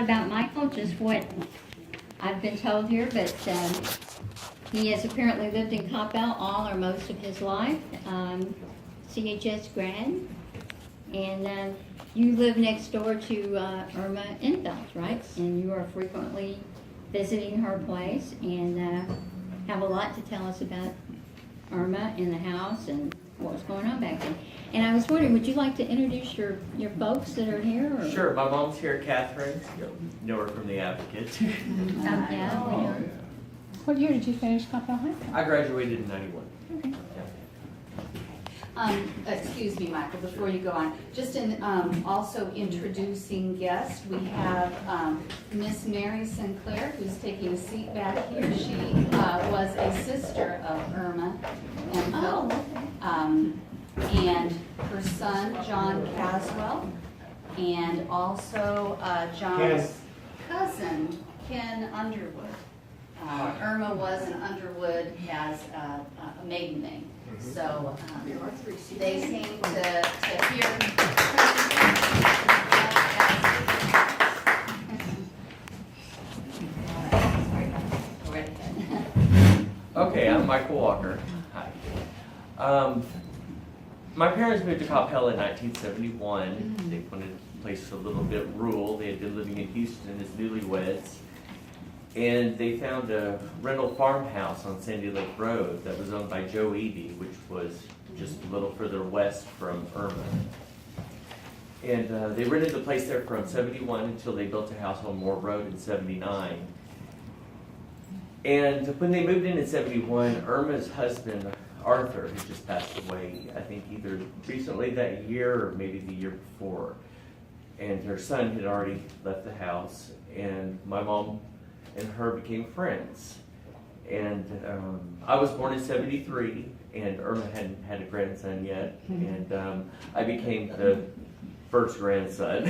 not about Michael, just what I've been told here, but he has apparently lived in Coppell all or most of his life. CHS grad, and you live next door to Erma Ihnfeldt, right? And you are frequently visiting her place, and have a lot to tell us about Erma in the house and what was going on back then. And I was wondering, would you like to introduce your folks that are here? Or? Sure. My mom's here, Catherine. You'll know her from The Advocate. Yeah, we know. What year did you finish Coppell High School? I graduated in '91. Okay. Excuse me, Michael, before you go on, just in also introducing guests, we have Miss Mary Sinclair, who's taking a seat back here. She was a sister of Erma Ihnfeldt, and her son, John Caswell, and also John's cousin, Ken Underwood. Irma was an Underwood as a maiden name. So they came to hear. Okay, I'm Michael Walker. Hi. My parents moved to Coppell in 1971. They wanted a place a little bit rural. They had been living in Houston as newlyweds. And they found a rental farmhouse on Sandy Lake Road that was owned by Joe Eby, which was just a little further west from Erma. And they rented the place there from '71 until they built a house on Moore Road in '79. And when they moved in '71, Irma's husband, Arthur, had just passed away, I think either recently that year or maybe the year before. And her son had already left the house, and my mom and her became friends. And I was born in '73, and Erma hadn't had a grandson yet, and I became the first grandson.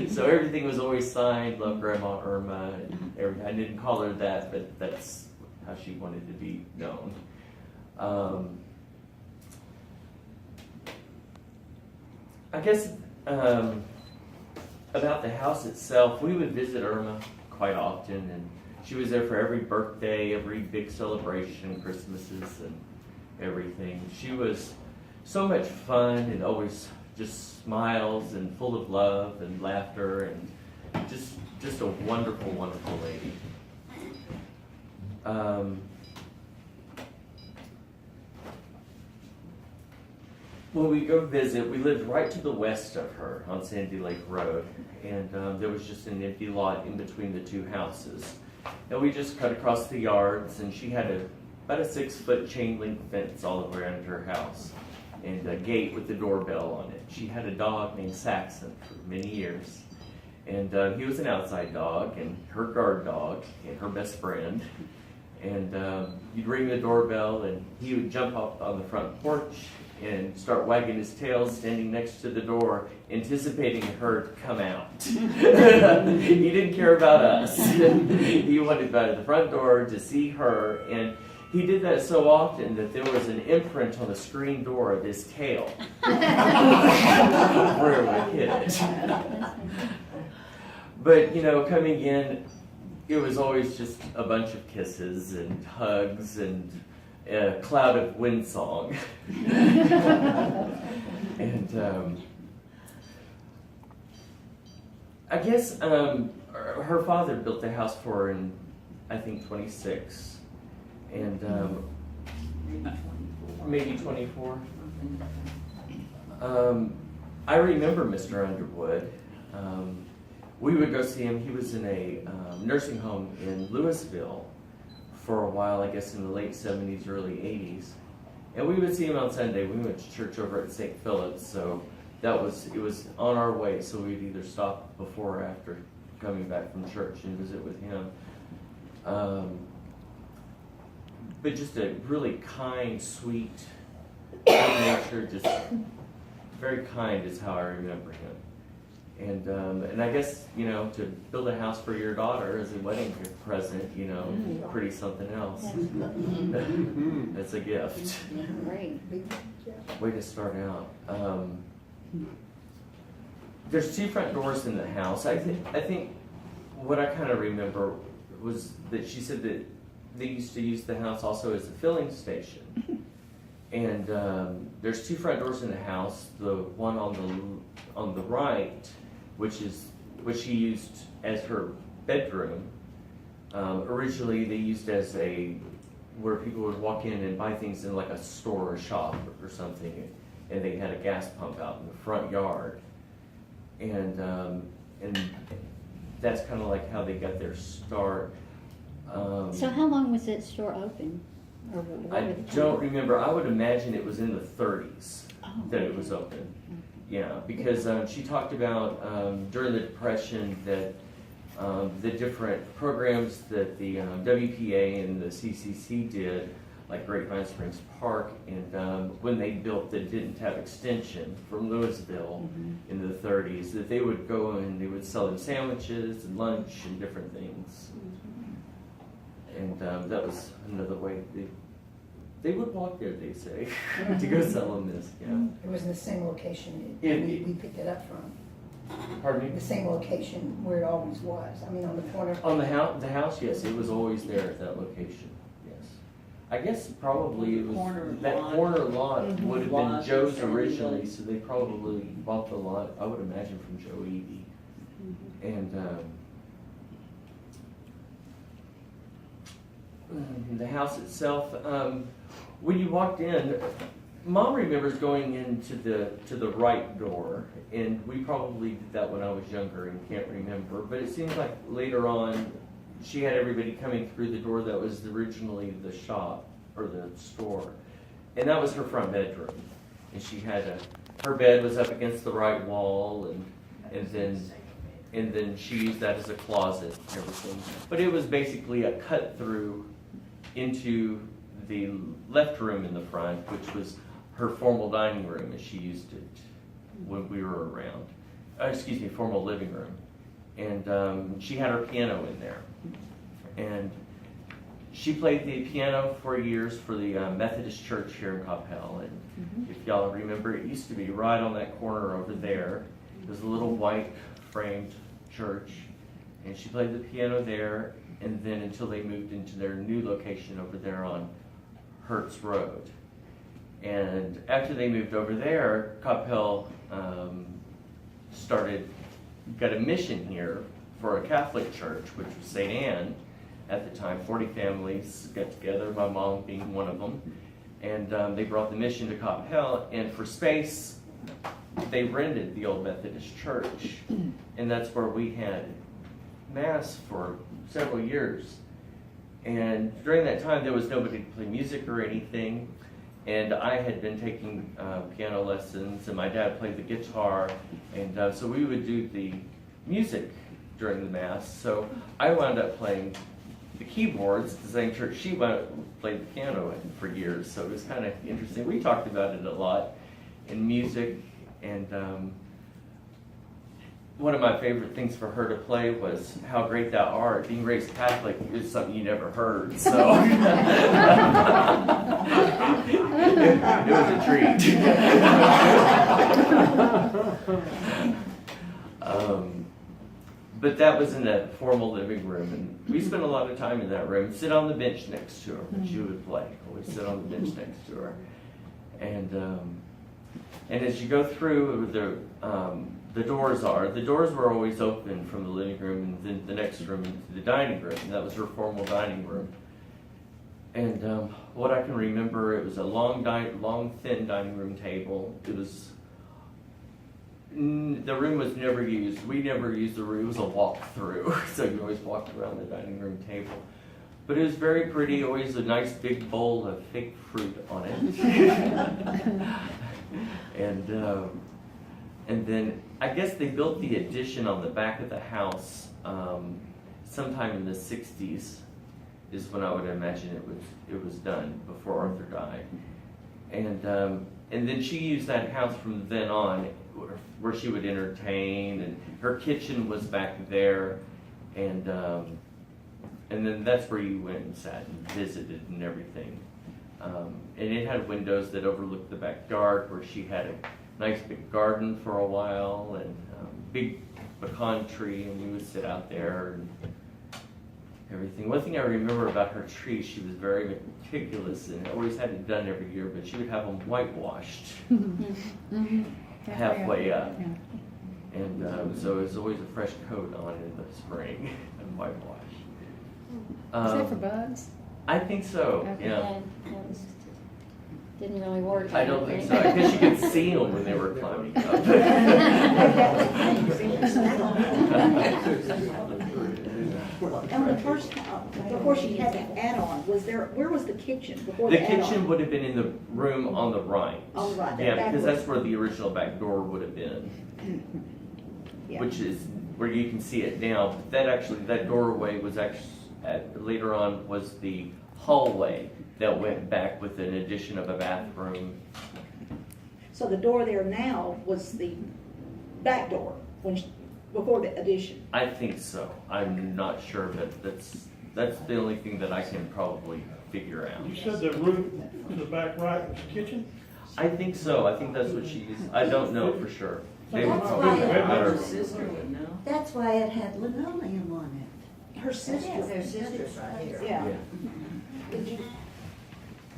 So everything was always signed, love Grandma Erma, and everything. I didn't call her that, but that's how she wanted to be known. I guess about the house itself, we would visit Erma quite often, and she was there for every birthday, every big celebration, Christmases and everything. She was so much fun and always just smiles and full of love and laughter, and just a wonderful, wonderful lady. When we go visit, we lived right to the west of her on Sandy Lake Road, and there was just an empty lot in between the two houses. And we just cut across the yards, and she had about a 6-foot chain link fence all around her house, and a gate with the doorbell on it. She had a dog named Saxon for many years, and he was an outside dog, and her guard dog, and her best friend. And you'd ring the doorbell, and he would jump up on the front porch and start wagging his tail, standing next to the door, anticipating her to come out. He didn't care about us. He wanted to go to the front door to see her, and he did that so often that there was an imprint on the screen door of his tail where it would hit it. But, you know, coming in, it was always just a bunch of kisses and hugs and a cloud of wind song. And I guess her father built the house for her in, I think, 26, and maybe 24. I remember Mr. Underwood. We would go see him. He was in a nursing home in Louisville for a while, I guess in the late 70s, early 80s. And we would see him on Sunday. We went to church over at St. Philip's, so it was on our way, so we'd either stop before or after coming back from church and visit with him. But just a really kind, sweet, good-natured, just very kind is how I remember him. And I guess, you know, to build a house for your daughter as a wedding present, you know, pretty something else. That's a gift. Great. Way to start out. There's 2 front doors in the house. I think what I kind of remember was that she said that they used to use the house also as a filling station. And there's two front doors in the house. The one on the right, which she used as her bedroom. Originally, they used as where people would walk in and buy things in like a store or shop or something, and they had a gas pump out in the front yard, and that's kind of like how they got their start. So how long was that store open? Or what I were the don't times? remember. I would imagine it was in the 30s Oh, that it okay. was open. Yeah, because she talked about during the Depression that the different programs that the WPA and the CCC did, like Grapevine Springs Park, and when they built that didn't have extension from Louisville in the 30s, that they would go and they would sell them sandwiches and lunch and different things. And that was another way they would walk there, they say, to go sell them this. Yeah. It was in the same location Yeah, we picked it up from. Pardon me? The same location where it always was. I mean, on the corner. On the house, yes, it was always there at that location. Yes, I guess probably it was that corner lot would have been Lot Joe's and originally, so they probably bought the lot. I would imagine from Joe Evie, and the house itself. When you walked in, Mom remembers going into the right door, and we probably did that when I was younger and can't remember. But it seems like later on, she had everybody coming through the door that was originally the shop or the store, and that was her front bedroom. And she had her bed was up against the right wall, and then she used that as a closet and everything. But it was basically a cut through into the left room in the front, which was her formal dining room as she used it when we were around. Formal living room. And she had her piano in there. And she played the piano for years for the Methodist Church here in Coppell. And if y'all remember, it used to be right on that corner over there. It was a little white framed church. And she played the piano there, and then until they moved into their new location over there on Hertz Road. And after they moved over there, Coppell got a mission here for a Catholic church, which was St. Anne at the time. 40 families got together, my mom being one of them. And they brought the mission to Coppell, and for space, they rented the old Methodist church. And that's where we had Mass for several years. And during that time, there was nobody to play music or anything. And I had been taking piano lessons, and my dad played the guitar. And so we would do the music during the Mass. So I wound up playing the keyboards at the same church she played the piano in for years. So it was kind of interesting. We talked about it a lot in music. And one of my favorite things for her to play was How Great Thou Art. Being raised Catholic is something you never heard, so it was a treat. But that was in a formal living room, and we spent a lot of time in that room. Sit on the bench next to her, and she would play. Always sit on the bench next to her, and as you go through the doors were always open from the living room and then the next room into the dining room. And that was her formal dining room. And what I can remember, it was a long, thin dining room table. It was, the room was never used. We never used the room. It was a walk-through. So you always walked around the dining room table. But it was very pretty, always a nice big bowl of fake fruit on it. And then I guess they built the addition on the back of the house sometime in the 60s is when I would imagine it was done, before Arthur died. And then she used that house from then on where she would entertain, and her kitchen was back there, and then that's where you went and sat and visited and everything. And it had windows that overlooked the backyard where she had a nice big garden for a while, and big pecan tree, and we would sit out there and everything. One thing I remember about her tree, she was very meticulous and always had it done every year, but she would have them whitewashed halfway up. Yeah. And so it was always a fresh coat on in the spring and whitewash. Is that for bugs? I think so, Okay. yeah. And didn't really work. I don't think so. I guess you could see them when they were climbing up. And the first, before she had that add-on, where was the kitchen before The the add-on? kitchen would have been in the room on the right. On the right, that Yeah, back because room. that's where the original back door would have been, Yeah. which is where you can see it now. But that doorway was actually, later on, was the hallway that went back with an addition of a bathroom. So the door there now was the back door before the addition. I think so. I'm not sure, but that's the only thing that I can probably figure out. You said the room to the back right was the kitchen? I think so. I think that's what she used. I don't know for sure. They would That's probably why- know better. That's why it had linoleum on it. Her sister. Their sister's right here. Yeah. Yeah. Did you,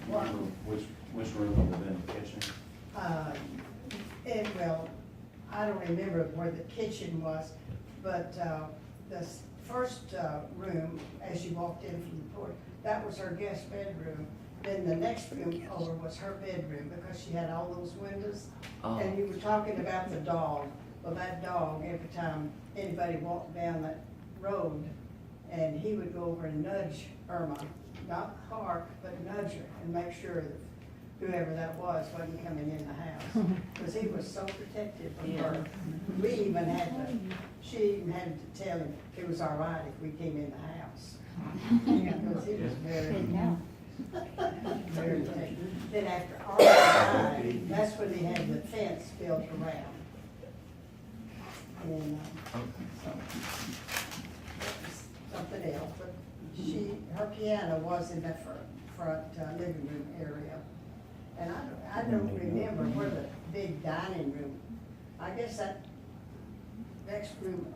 Which room would have been the kitchen? Well, I don't remember where the kitchen was, but the first room, as you walked in from the porch, that was her guest bedroom. Then the next room over was her bedroom, because she had all those windows. Oh. And you were talking about the dog. Well, that dog, every time anybody walked down that road, and he would go over and nudge Erma, not bark, but nudge her and make sure that whoever that was wasn't coming in the house. Because he was so protective of her. We even she even had to tell him it was all right if we came in the house. Because he was very, Good now. very protective. Then after all died, that's when they had the fence built around. And so, that was something else, but her piano was in that front living room area. And I don't remember where the big dining room, I guess that next room,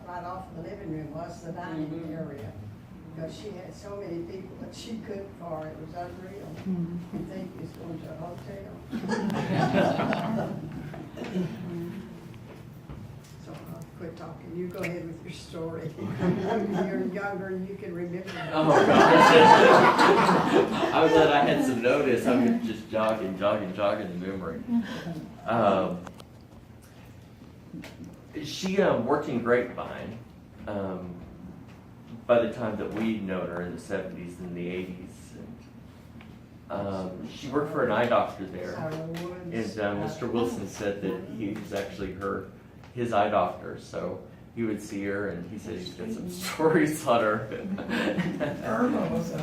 right off of the living room was the dining area. Because she had so many people that she cooked for, it was unreal. You'd think you was going to a hotel. So I'll quit talking, you go ahead with your story. You're younger and you can remember. Oh, gosh. I was glad I had some notice. I'm just jogging the memory. She worked in Grapevine by the time that we'd known her in the 70s and the 80s. And, she worked for an eye doctor there. And Mr. Wilson said that he was actually his eye doctor. So he would see her, and he said he's got some stories on her. Erma was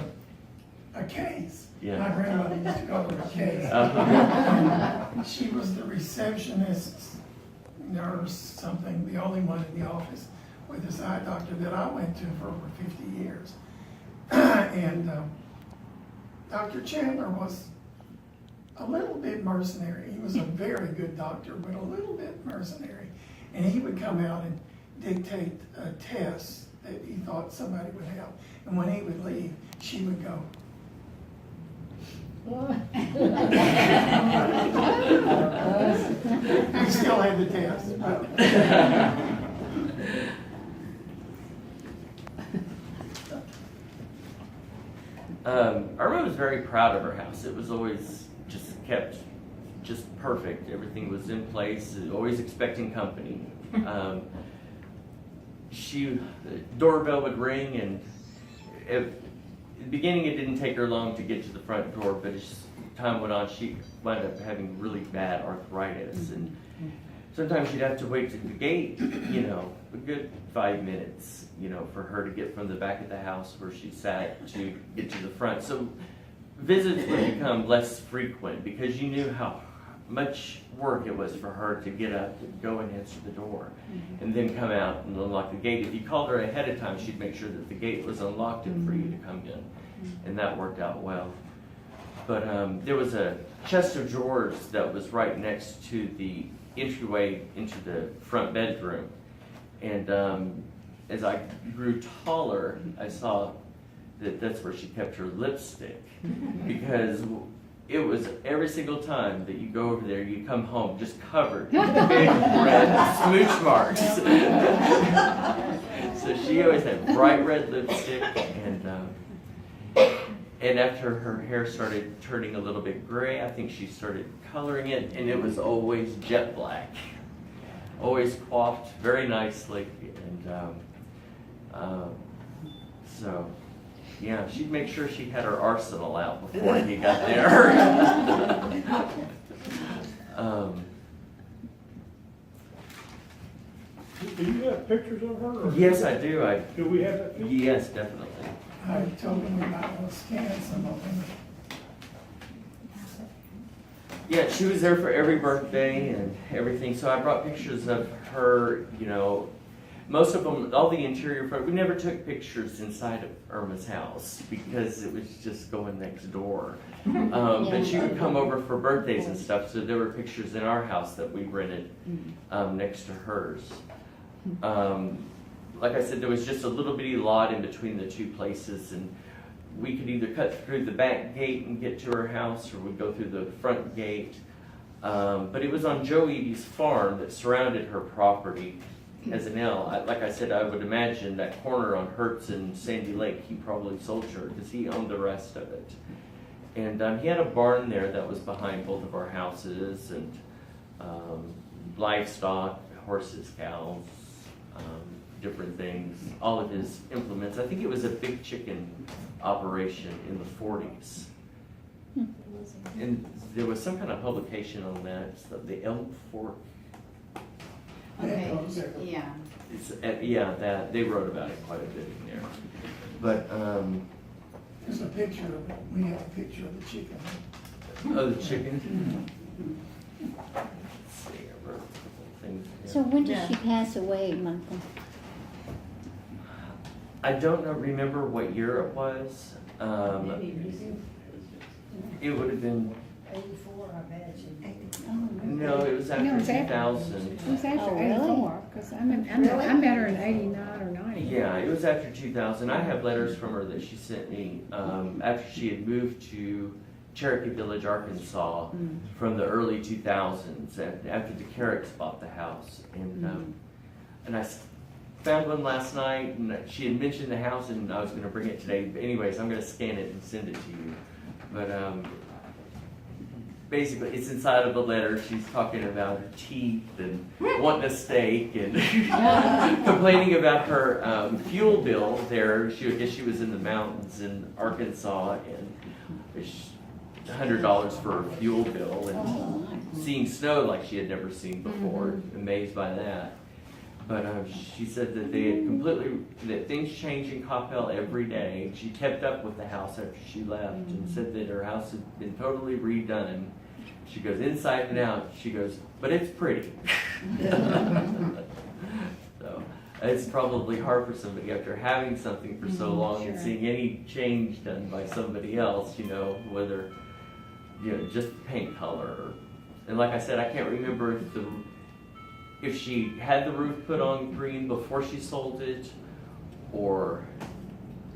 a case. Yeah. My grandmother used to call her a case. Uh-huh. She was the receptionist, nurse, something, the only one in the office with this eye doctor that I went to for over 50 years. And Dr. Chandler was a little bit mercenary. He was a very good doctor, but a little bit mercenary. And he would come out and dictate tests that he thought somebody would have. And when he would leave, she would go. We still had the test. But Erma was very proud of her house. It was always just kept just perfect. Everything was in place, always expecting company. The doorbell would ring, and in the beginning it didn't take her long to get to the front door, but as time went on, she wound up having really bad arthritis, and sometimes she'd have to wait at the gate, a good 5 minutes, for her to get from the back of the house where she sat to get to the front. So visits would become less frequent because you knew how much work it was for her to get up and go and answer the door and then come out and unlock the gate. If you called her ahead of time, she'd make sure that the gate was unlocked and for you to come in, and that worked out well. But there was a chest of drawers that was right next to the entryway into the front bedroom. And as I grew taller, I saw that that's where she kept her lipstick, because it was every single time that you go over there, you come home just covered in big red smooch marks. So she always had bright red lipstick, and after her hair started turning a little bit gray, I think she started coloring it, and it was always jet black. Always coiffed very nicely, and so yeah, she'd make sure she had her arsenal out before he got there. Do you have pictures of her? Or Yes, I do. Do we have that picture? Yes, definitely. I told them we might want to scan some of them. Yeah, she was there for every birthday and everything, so I brought pictures of her, you know, most of them, all the interior, we never took pictures inside of Erma's house because it was just going next door. But she would come over for birthdays and stuff, so there were pictures in our house that we rented next to hers. Like I said, there was just a little bitty lot in between the two places, and we could either cut through the back gate and get to her house, or we'd go through the front gate. But it was on Joe Eady's farm that surrounded her property as an L. Like I said, I would imagine that corner on Hertz and Sandy Lake, he probably sold to her because he owned the rest of it. And he had a barn there that was behind both of our houses, and livestock, horses, cows, different things, all of his implements. I think it was a big chicken operation in the 40s. And there was some kind of publication on that, so the Elk Fork. Okay, yeah. It's, yeah, that they wrote about it quite a bit in there. But There's a picture of it. We have a picture of the chicken. oh, the chicken. Let's see, I wrote a couple of things here. So when did she pass away, Michael? I don't know, remember what year it was. It would have been, 84, I imagine. no, it was after No, it's after. 2000. It was after Oh, really? 84, because I met her in 89 or 90. Yeah, it was after 2000. I have letters from her that she sent me after she had moved to Cherokee Village, Arkansas, from the early 2000s, after the Carricks bought the house. And I found one last night, and she had mentioned the house, and I was going to bring it today. But anyways, I'm going to scan it and send it to you. But basically, it's inside of the letter. She's talking about her teeth and wanting a steak and complaining about her fuel bill there. I guess she was in the mountains in Arkansas, and it's $100 for her fuel bill, and seeing snow like she had never seen before. Amazed by that. But she said that they had that things change in Coppell every day. She kept up with the house after she left and said that her house had been totally redone. She goes inside and out. She goes, but it's pretty. So it's probably hard for somebody after having something for so long and seeing any change done by somebody else, you know, whether, you know, just the paint color. And like I said, I can't remember if she had the roof put on green before she sold it, or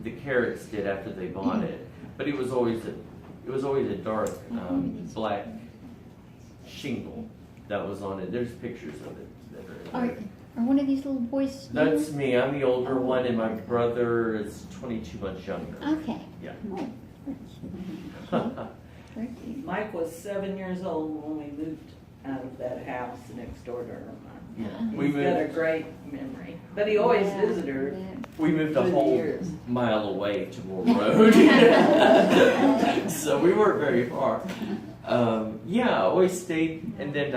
the Carricks did after they bought it. But it was always a dark black shingle that was on it. There's pictures of it that are in there. Are one of these little boys still? That's me. I'm the older one, and my brother is 22 months younger. Okay. Yeah. Very cute. Mike was 7 years old when we moved out of that house next door to Erma. Yeah. He's got a great memory, but he always visited her. We moved a Through the whole years. mile away to Moore Road. So we weren't very far. Yeah, I always stayed, and then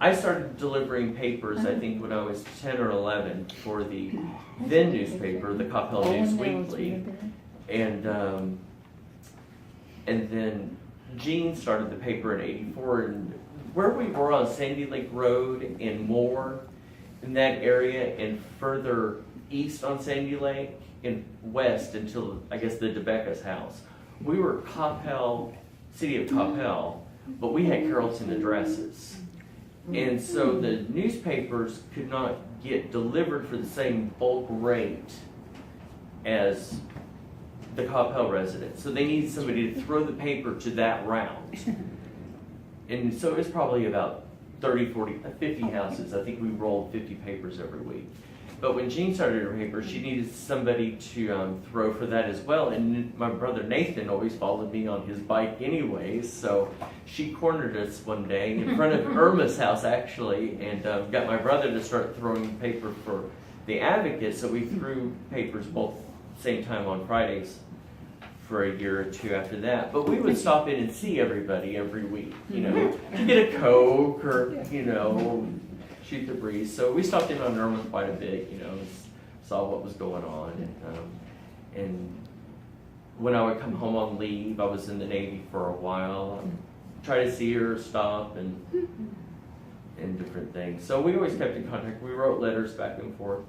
I started delivering papers, I think, when I was 10 or 11 for the then newspaper, the Coppell News Weekly. And then Gene started the paper in '84, and where we were on Sandy Lake Road and Moore, in that area, and further east on Sandy Lake and west until, I guess, the DeBecca's house. We were Coppell, city of Coppell, but we had Carrollton addresses. And so the newspapers could not get delivered for the same bulk rate as the Coppell residents. So they needed somebody to throw the paper to that route. And so it was probably about 30, 40, 50 houses. I think we rolled 50 papers every week. But when Jean started her paper, she needed somebody to throw for that as well. And my brother Nathan always followed me on his bike anyways. So she cornered us one day in front of Erma's house, actually, and got my brother to start throwing paper for the Advocate. So we threw papers both same time on Fridays for a year or two after that. But we would stop in and see everybody every week, you know, to get a Coke or, you know, shoot the breeze. So we stopped in on Erma quite a bit, you know, saw what was going on. And when I would come home on leave, I was in the Navy for a while, try to see her, stop, and different things. So we always kept in contact. We wrote letters back and forth.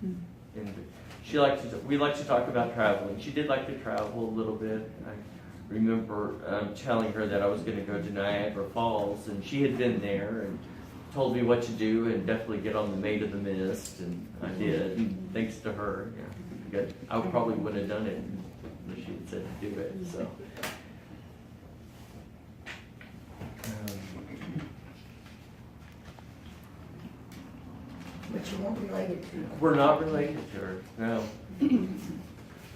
And we liked to talk about traveling. She did like to travel a little bit. I remember telling her that I was going to go to Niagara Falls, and she had been there and told me what to do and definitely get on the Maid of the Mist, and I did, and thanks to her. Yeah, I probably wouldn't have done it if she had said to do it. So. But you weren't related to her. We're not related to her, no.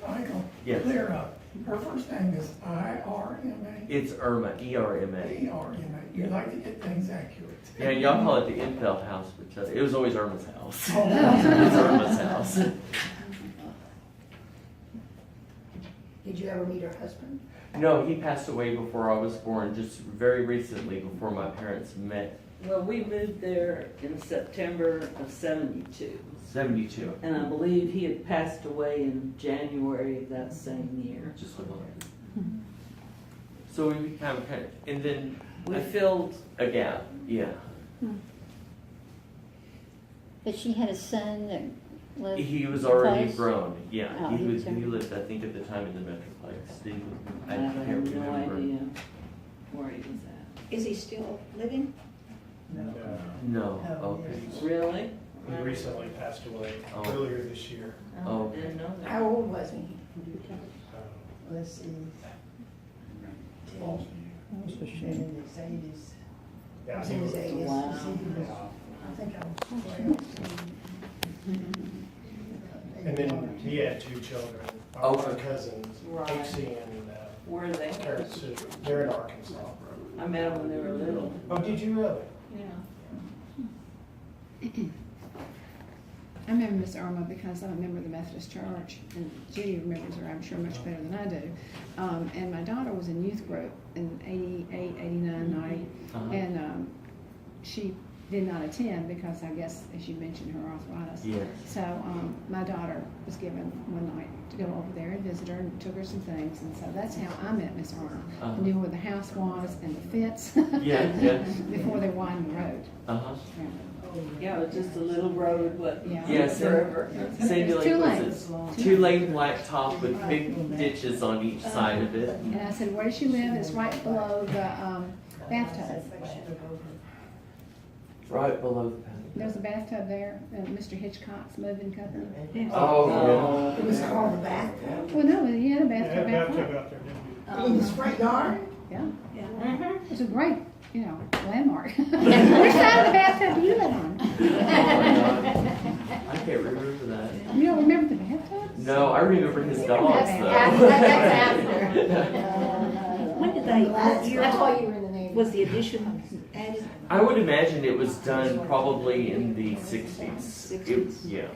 Michael, Yes. clear up. Her first name is I-R-M-A. It's Erma, E-R-M-A. E-R-M-A. You like to get things accurate. Yeah, y'all call it the Ihnfeldt house, but it was always Erma's house. Oh. It's Erma's house. Did you ever meet her husband? No, he passed away before I was born, just very recently, before my parents met. Well, we moved there in September of '72. 72. And I believe he had passed away in January of that same year. Just a month. So we became kind of, and then We filled, a gap, yeah. But she had a son that lived. He was already close? grown, yeah. Oh, He he was lived, I think, at the time in the Metroplex. I I have can't no remember. idea where he was at. Is he still living? No, okay. Really? He recently passed away Oh. earlier this year. Oh, I didn't know that. How old was he? Let's see. That's a shame. In his eighties. Yeah, Was he in his was, 80s? Wow. I think I was 12. and then he had 2 children. Oh. Our cousins, Right. HC and Where are they? Terrence Sue. They're in Arkansas. I met them when they were little. Oh, did you really? Yeah. I remember Miss Erma because I'm a member of the Methodist Church, and Judy remembers her, I'm sure, much better than I do. And my daughter was in youth group in 88, 89, 90, and she did not attend because I guess, as you mentioned, her arthritis. Yes. So my daughter was given one night to go over there and visit her and took her some things, and so that's how I met Miss Erma. I knew where the house was and the fence. Yeah, yeah. Before they widened the road. Uh-huh. Yeah, it was just a little road, but Yeah. Yes, forever. Sandy It's Lake two was lanes. a 2-lane blacktop with big ditches on each side of it. And I said, where does she live? It's right below the bathtub. Right below the There's a bathtub there, Mr. Hitchcock's moving company. Oh, It was called the bathtub. Well, no, he had a Yeah, bathtub out bathtub front. out there, didn't In his front yard? Yeah. It was a great, landmark. Which side of the bathtub do you live on? I can't remember that. You don't remember the bathtub? No, I remember his dogs though. When did they, what year That's why you were in the Navy. was the addition added? I would imagine it was done probably in the 60s. 60s. Yeah,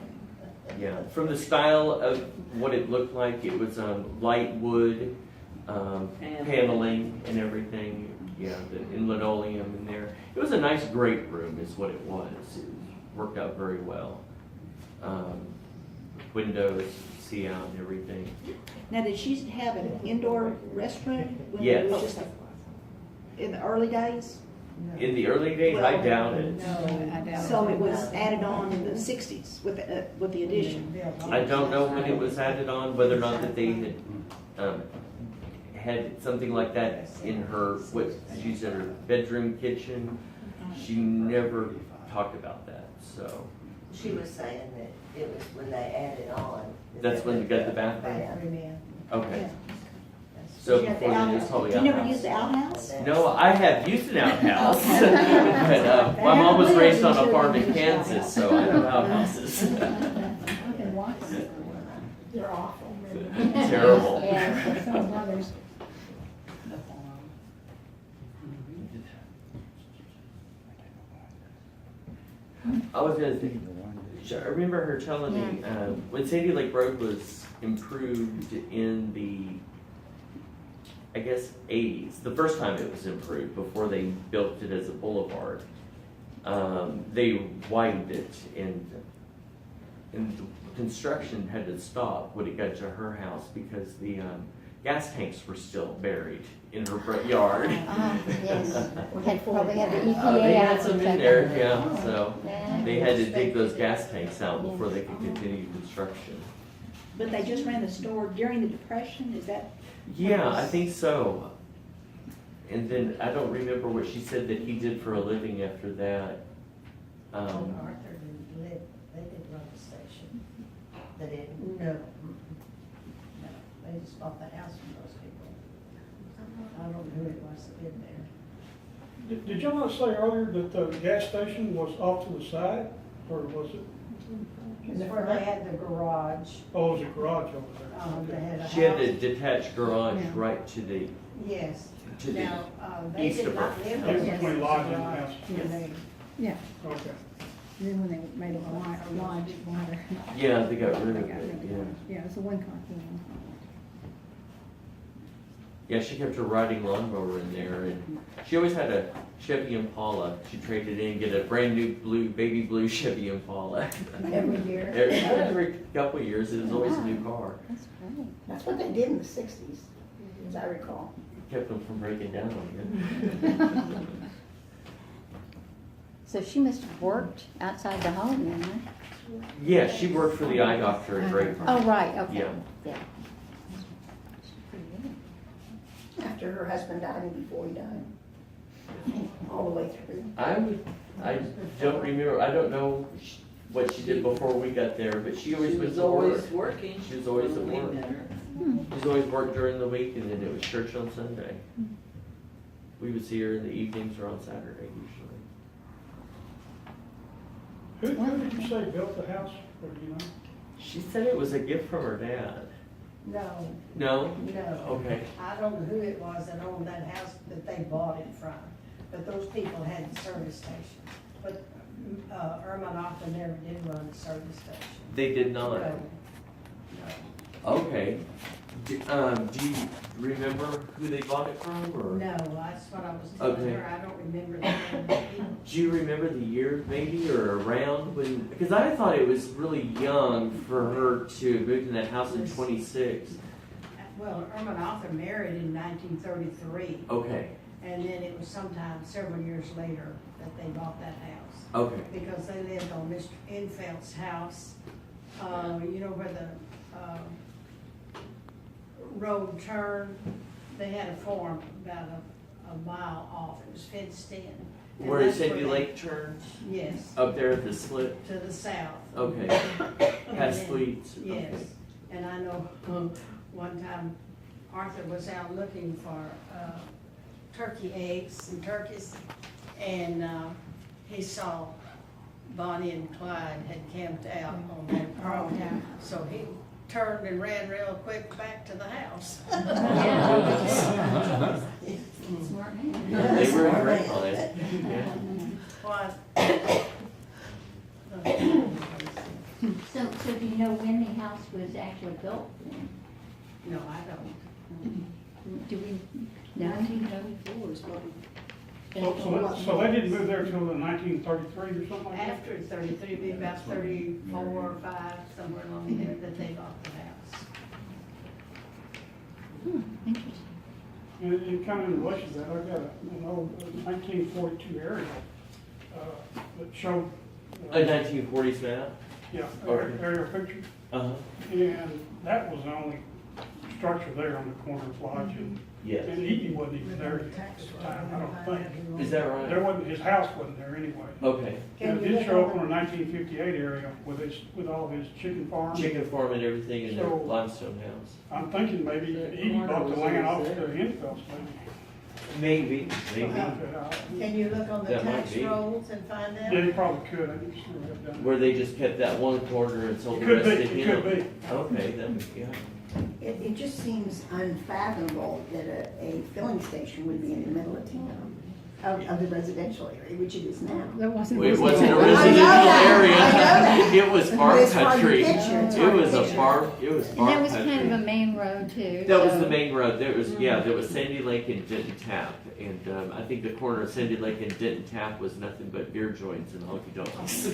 yeah. From the style of what it looked like, it was light wood, paneling and everything. Yeah, in linoleum in there. It was a nice great room is what it was. It worked out very well. Windows, see out and everything. Now, did she have an indoor restroom? when Yes. it was just in the early days? In the early days, I doubt it. I doubt So it was added on in the 60s with the addition? I don't know when it was added on, whether or not that they had something like that in her, what she said, her bedroom kitchen. she never talked about that, so. She was saying that it was when they added on. That's when you got the bathroom? Bathroom in. Okay. That's- So You got the before they outhouse. just called the You never outhouse. used the outhouse? No, I have used an outhouse. But my mom was raised on a farm in Kansas, so I know outhouses. They're awful. Terrible. Yeah. Some of others. I was gonna think, I remember her telling me, when Sandy Lake Road was improved in the, I guess, 80s, the first time it was improved, before they built it as a boulevard, they widened it and the construction had to stop when it got to her house because the gas tanks were still buried in her front yard. Yes, probably had the They EPA had out. some and in check there, it. yeah, so Yeah. they had to dig those gas tanks out before they could continue construction. But they just ran the store during the Depression, is that? Yeah, I think so. And then I don't remember what she said that he did for a living after that. Arthur didn't live, they didn't run the station. They didn't. No. No, they just bought the house from those people. I don't know who it was that lived there. Did y'all not say earlier that the gas station was off to the side, or was it, It's where they had the garage, oh, it was a garage over there? they had a house. She had a detached garage Yeah. right to the, Yes. to the, Now, they east did of not her. live It was in between the lodge and garage house. when they- Yeah, Okay. and then when they made it a lodge wider. yeah, they got rid They of got it, rid of yeah. it. Yeah, it's a one car thing. Yeah, she kept her riding lawnmower in there, and she always had a Chevy Impala. She traded in, get a brand new blue, baby blue Chevy Impala. Every year. Every couple of years, it was always a new car. That's great. That's what they did in the sixties, as I recall. Kept them from breaking down on you. So she must have worked outside the home then, huh? Yeah, she worked for the eye doctor at Great. Oh, right, okay. Yeah. Yeah. After her husband died and before he died. All the way through. I don't remember, I don't know what she did before we got there, but she always She went was to work. always working. She was always at when we work. met her. She's always worked during the week, and then it was church on Sunday. We would see her in the evenings or on Saturday usually. Who did you say built the house, or do you know? She said it was a gift from her dad. No, No? no. Okay. I don't know who it was that owned that house that they bought it from, but those people had the service station. But, Erma and Arthur never did run the service station. They did not. No. No. Okay. Do you remember who they bought it from, or? No, that's what I was telling Okay. her, I don't remember the name of the people. Do you remember the year maybe, or around when, because I thought it was really young for her to move in that house in 26. Well, Erma and Arthur married in 1933, Okay, and then it was sometime several years later that they bought that house. okay. Because they lived on Mr. Ihnfeldt's house, you know where the, road turned, they had a farm about a mile off, it was fenced in. And Where that's Sandy they- Lake turns, Yes, up there at the slip? to the south. Okay, past Fleets? Yes, and I know, one time Arthur was out looking for, turkey eggs and turkeys, and, he saw Bonnie and Clyde had camped out on that property. So he turned and ran real quick back to the house. Smart man. They were great on it, yeah. What? So do you know when the house was actually built then? No, I don't. Do we know? 1994 is what we. So they didn't move there till the 1933 or something like that? After 33, it'd be about 34 or 5, somewhere along there, that they bought the house. Interesting. And kind of in relation to that, I've got an old 1942 aerial that showed. A 1940s map? Yeah, Okay. aerial picture. Uh-huh. And that was the only structure there on the corner of Lodge and Yes. And Edie wasn't even there at the time, I don't think. Is that right? There wasn't, his house wasn't there anyway. Okay. And it did show up on a 1958 area with all his chicken farms. Chicken farm and everything in their So- limestone house. I'm thinking maybe Edie bought the land off the Ihnfeldt, maybe. Maybe. Can you look on the That might tax be. rolls and find Yeah, out? you probably could, I think you should have done Where they just kept that one corner and sold It the could rest be, to it him. could be. Okay, that would, yeah. It just seems unfathomable that a filling station would be in the middle of town, of the residential area, which it is now. That wasn't. It wasn't a I know residential that. area. I know that. It was farm But it's hard to country. picture, it's It hard to was a picture. farm, it was And farm that was country. kind of a main road too. That was so- the main road. There was, yeah, there was Sandy Lake and Denton Tap. And I think the corner of Sandy Lake and Denton Tap was nothing but beer joints and honky tonks.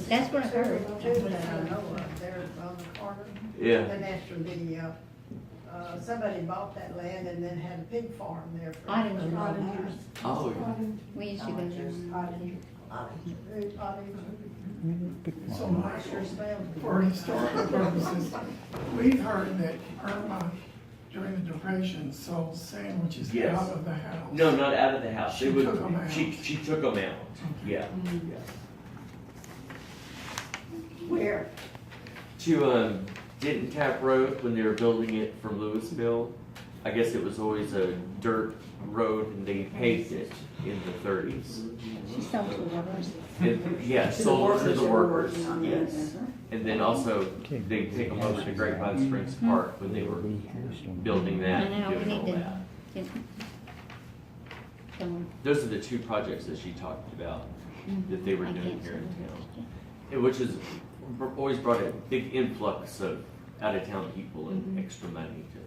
That's what I heard. Two that I know of, there on the corner. Yeah. The extra video. Somebody bought that land and then had a pig farm there for. Otters. years. Oh, We used to go there. Very potty. So Michael, Sure smells. for historical purposes, we've heard that Erma during the Depression sold sandwiches Yes. out of the house. no, not out of the house. She They would, took 'em out. she took them out. Yeah. Where? To Denton Tap Road, when they were building it from Louisville, I guess it was always a dirt road and they paved it in the 30s. She sold to lovers. Yeah, sold to the workers, yes. Uh-huh. And then also, they take them over to Grapevine Springs Park when they were building that I know, and we doing all need to that. get some. Those are the two projects that she talked about that they were I doing can't here in see. town. Which has always brought a big influx of out-of-town people and extra money to.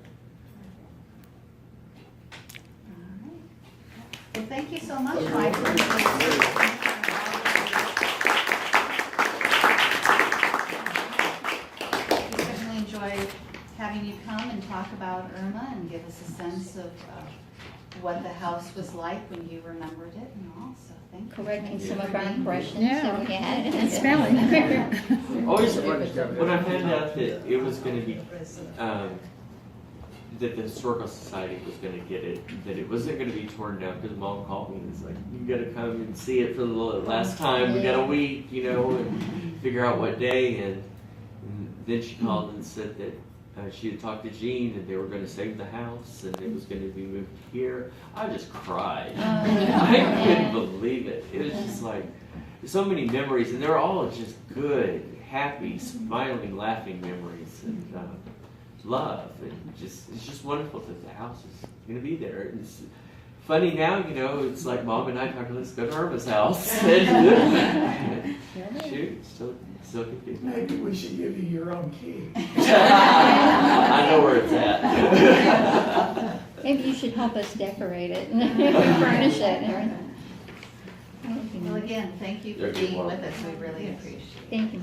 Well, thank you so much, Mike. We certainly enjoyed having you come and talk about Irma and give us a sense of what the house was like when you remembered it and all, so thank you. Correcting some of our impressions Yeah. that we had. And spelling. Always, when I found out that it was gonna be, that the Historical Society was gonna get it, that it wasn't gonna be torn down, because Mom called me and was like, you gotta come and see it for the last time, we got a week, you know, and figure out what day, and then she called and said that she had talked to Jean and they were gonna save the house and it was gonna be moved here. I just cried. I couldn't believe it. It was just like, so many memories, and they're all just good, happy, smiling, laughing memories, and love, and it's just wonderful that the house is gonna be there. And it's funny now, you know, it's like Mom and I talking, let's go to Irma's house. Shoot, still confused. Maybe we should give you your own key. I know where it's at. Maybe you should help us decorate it and furnish it and everything. That would be Well, nice. again, thank you for You're being welcome. with us, we really appreciate it. Thank you.